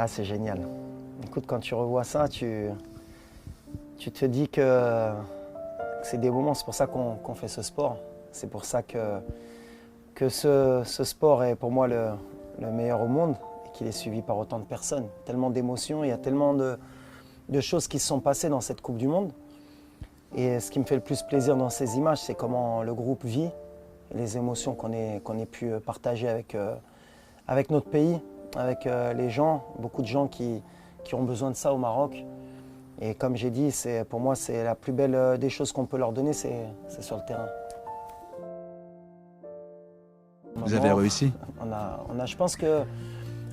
c'est génial. Écoute, quand tu revois ça, tu te dis que c'est des moments, c'est pour ça qu'on fait ce sport. C'est pour ça que ce sport est pour moi le meilleur au monde et qu'il est suivi par autant de personnes. Tellement d'émotions, il y a tellement de choses qui se sont passées dans cette Coupe du Monde. Et ce qui me fait le plus plaisir dans ces images, c'est comment le groupe vit, les émotions qu'on ait pu partager avec notre pays, avec les gens, beaucoup de gens qui ont besoin de ça au Maroc. Et comme j'ai dit, pour moi, c'est la plus belle des choses qu'on peut leur donner, c'est sur le terrain. Vous avez réussi? Je pense que,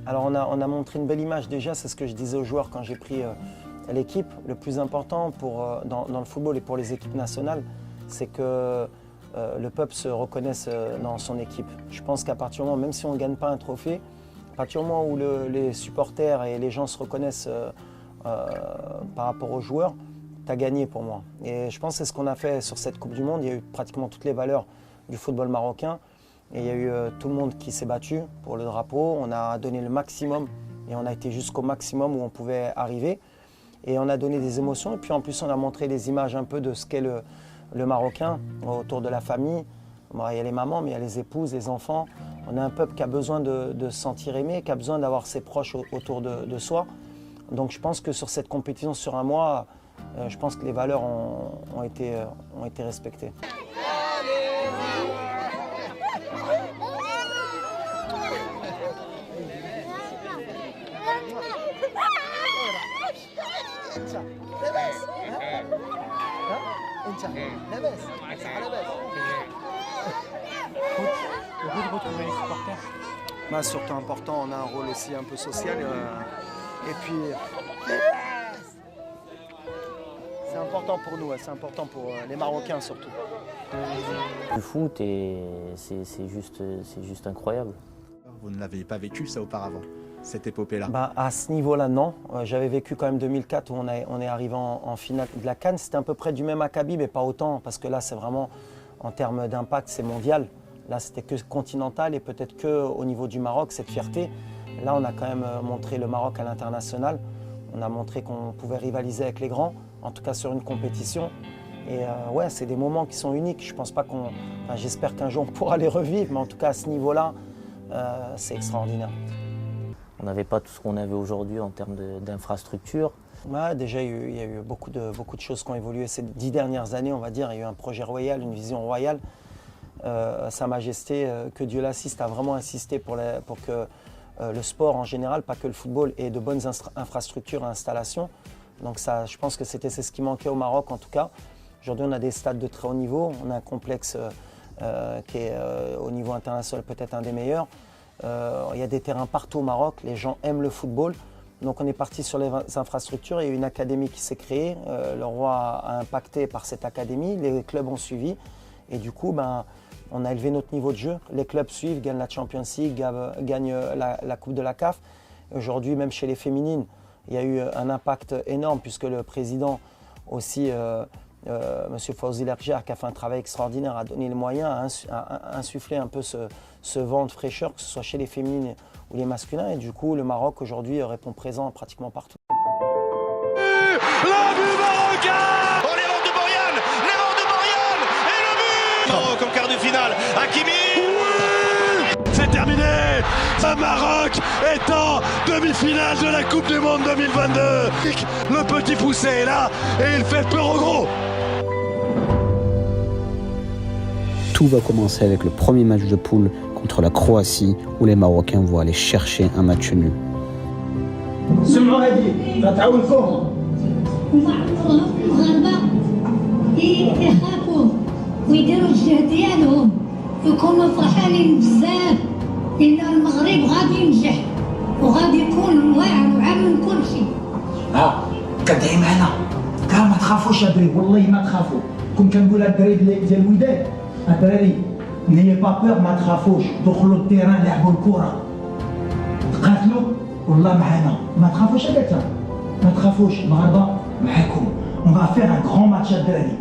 alors on a montré une belle image déjà, c'est ce que je disais aux joueurs quand j'ai pris l'équipe. Le plus important dans le football et pour les équipes nationales, c'est que le peuple se reconnaisse dans son équipe. Je pense qu'à partir du moment, même si on ne gagne pas un trophée, à partir du moment où les supporters et les gens se reconnaissent par rapport aux joueurs, tu as gagné pour moi. Et je pense que c'est ce qu'on a fait sur cette Coupe du Monde. Il y a eu pratiquement toutes les valeurs du football marocain. Et il y a eu tout le monde qui s'est battu pour le drapeau. On a donné le maximum et on a été jusqu'au maximum où on pouvait arriver. Et on a donné des émotions. Et puis en plus, on a montré des images un peu de ce qu'est le Marocain autour de la famille. Bon, il y a les mamans, mais il y a les épouses, les enfants. On a un peuple qui a besoin de se sentir aimé, qui a besoin d'avoir ses proches autour de soi. Donc je pense que sur cette compétition, sur un mois, je pense que les valeurs ont été respectées. Heureux de retrouver les supporters. Bah, surtout important, on a un rôle aussi un peu social. Et puis, c'est important pour nous, c'est important pour les Marocains surtout. Le foot, c'est juste incroyable. Vous ne l'avez pas vécu ça auparavant, cette épopée-là? Bah, à ce niveau-là, non. J'avais vécu quand même 2004 où on est arrivé en finale de la CAN. C'était à peu près du même acabit, mais pas autant, parce que là, c'est vraiment, en termes d'impact, c'est mondial. Là, c'était que continental et peut-être qu'au niveau du Maroc, cette fierté. Là, on a quand même montré le Maroc à l'international. On a montré qu'on pouvait rivaliser avec les grands, en tout cas sur une compétition. Et ouais, c'est des moments qui sont uniques. Je pense pas j'espère qu'un jour on pourra les revivre, mais en tout cas à ce niveau-là, c'est extraordinaire. On n'avait pas tout ce qu'on avait aujourd'hui en termes d'infrastructures. Ouais, déjà, il y a eu beaucoup de choses qui ont évolué ces 10 dernières années, on va dire. Il y a eu un projet royal, une vision royale. Sa Majesté, que Dieu l'assiste, a vraiment insisté pour que le sport en général, pas que le football, ait de bonnes infrastructures et installations. Donc ça, je pense que c'est ce qui manquait au Maroc en tout cas. Aujourd'hui, on a des stades de très haut niveau, on a un complexe qui est au niveau international peut-être un des meilleurs. Il y a des terrains partout au Maroc, les gens aiment le football. Donc on est parti sur les infrastructures, il y a eu une académie qui s'est créée. Le roi a impacté par cette académie, les clubs ont suivi. Et du coup, on a élevé notre niveau de jeu. Les clubs suivent, gagnent la Champions League, gagnent la Coupe de la CAF. Aujourd'hui, même chez les féminines, il y a eu un impact énorme puisque le président aussi, M. Fawzi Lerger, qui a fait un travail extraordinaire, a donné les moyens, a insufflé un peu ce vent de fraîcheur, que ce soit chez les féminines ou les masculins. Et du coup, le Maroc aujourd'hui répond présent pratiquement partout. Le but marocain! Oh, l'erreur de Boyan! L'erreur de Boyan! Et le but! Maroc en quart de finale. Hakimi! Oui! C'est terminé! Le Maroc est en demi-finale de la Coupe du Monde 2022. Le petit poussé est là et il fait peur au gros. Tout va commencer avec le premier match de poule contre la Croatie où les Marocains vont aller chercher un match nul. ويديروا الجهد ديالهم ويكونوا فرحانين بزاف لان المغرب غادي ينجح وغادي يكون واعر وعامل كل شيء. كدعي معنا كاع ما تخافوش الدراري والله ما تخافوا كون كنقولها الدراري ديال الوداد الدراري نيي با بور ما تخافوش دخلوا التيران لعبوا الكره تقاتلوا والله معنا ما تخافوش هكاك ما تخافوش المغاربه معاكم on va faire un grand match الدراري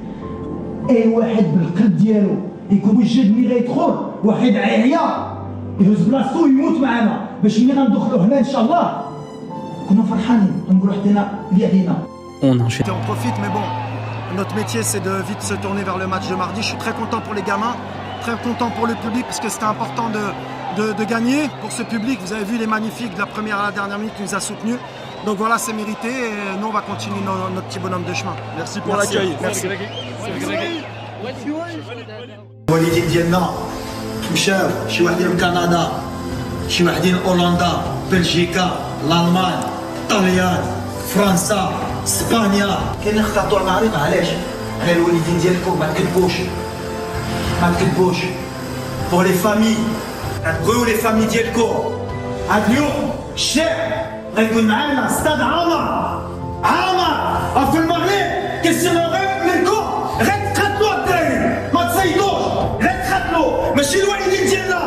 اي واحد بالقلب ديالو يكون وجد ملي غيدخل واحد عيا يهز بلاصتو ويموت معنا باش ملي غندخلوا هنا ان شاء الله كنا فرحانين نقولوا حدينا اللي علينا. On enchaîne. On profite, mais bon, notre métier c'est de vite se tourner vers le match de mardi. Je suis très content pour les gamins, très content pour le public parce que c'était important de gagner pour ce public. Vous avez vu les magnifiques de la première à la dernière minute qui nous a soutenus. Donc voilà, c'est mérité et nous on va continuer notre petit bonhomme de chemin. Merci pour l'accueil. Merci. الوالدين ديالنا مشاو شي واحدين من كندا، شي واحدين هولندا، بلجيكا، الالمان، طاليان، فرنسا، اسبانيا. كاين اللي اختاروا المغرب علاش؟ على الوالدين ديالكم ما تكذبوش. ما تكذبوش. بور لي فامي، غنبغيو لي فامي ديالكم. هاد اليوم الشعب غيكون معانا استاد عامر في المغرب كيستناو غير منكم غير تقاتلوا الدراري ما تصيدوش غير تقاتلوا ماشي الوالدين ديالنا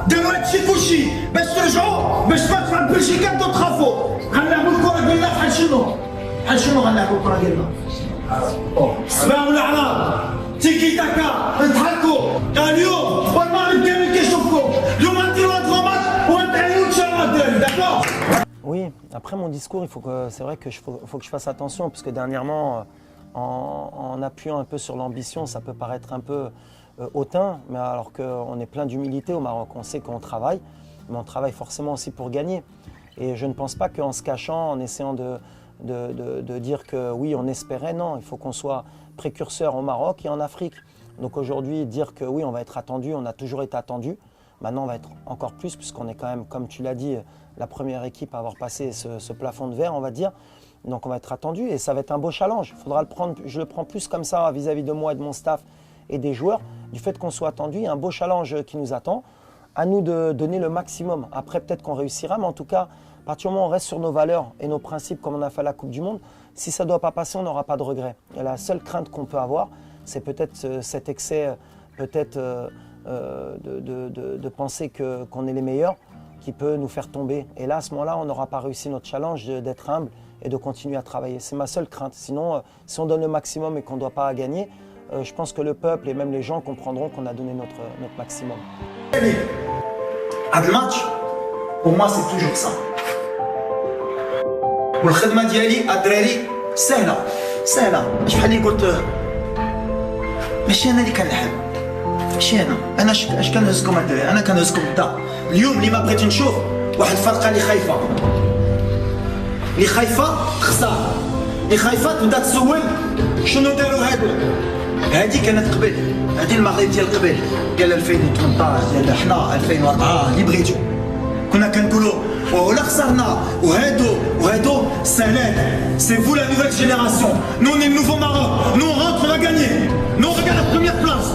داروا هادشي كلشي باش ترجعوا باش تفاتحوا عند بلجيكا بدو تخافوا غنلعبوا الكره ديالنا بحال شنو غنلعبوا الكره ديالنا سمعوا الاعراب تيكي تاكا نضحكوا اليوم والمغرب كامل كيشوفكم اليوم غنديروا هاد الماتش وغنتعينوا ان شاء الله الدراري داكور. Oui, après mon discours, c'est vrai que faut que je fasse attention parce que dernièrement, en appuyant un peu sur l'ambition, ça peut paraître un peu hautain, mais alors qu'on est plein d'humilité au Maroc. On sait qu'on travaille, mais on travaille forcément aussi pour gagner. Et je ne pense pas qu'en se cachant, en essayant de dire que oui, on espérait, non, il faut qu'on soit précurseur au Maroc et en Afrique. Donc aujourd'hui, dire que oui, on va être attendu, on a toujours été attendu. Maintenant, on va être encore plus puisqu'on est quand même, comme tu l'as dit, la première équipe à avoir passé ce plafond de verre, on va dire. Donc on va être attendu et ça va être un beau challenge. Faudra le prendre, je le prends plus comme ça vis-à-vis de moi et de mon staff et des joueurs. Du fait qu'on soit attendu, il y a un beau challenge qui nous attend. À nous de donner le maximum. Après, peut-être qu'on réussira, mais en tout cas, à partir du moment où on reste sur nos valeurs et nos principes comme on a fait à la Coupe du Monde, si ça ne doit pas passer, on n'aura pas de regret. Et la seule crainte qu'on peut avoir, c'est peut-être cet excès, peut-être de penser qu'on est les meilleurs, qui peut nous faire tomber. Et là, à ce moment-là, on n'aura pas réussi notre challenge d'être humble et de continuer à travailler. C'est ma seule crainte. Sinon, si on donne le maximum et qu'on ne doit pas gagner, je pense que le peuple et même les gens comprendront qu'on a donné notre maximum. هذا الماتش pour moi c'est toujours ça. والخدمه ديالي الدراري سهله بحال اللي قلت ماشي انا اللي كنلعب ماشي انا اش كنهزكم الدراري انا كنهزكم الدا. اليوم اللي ما بغيت نشوف واحد الفرقه اللي خايفه تخسر اللي خايفه تبدا تسول شنو داروا هادي كانت قبل هادي المغرب ديال قبل ديال 2018 ديال حنا 2004 اللي بغيتو كنا كنقولوا ولا خسرنا وهادو سالات سي فو لا نوفيل جينيراسيون nous on est le nouveau Maroc nous on rentre on a gagné nous on regarde la première place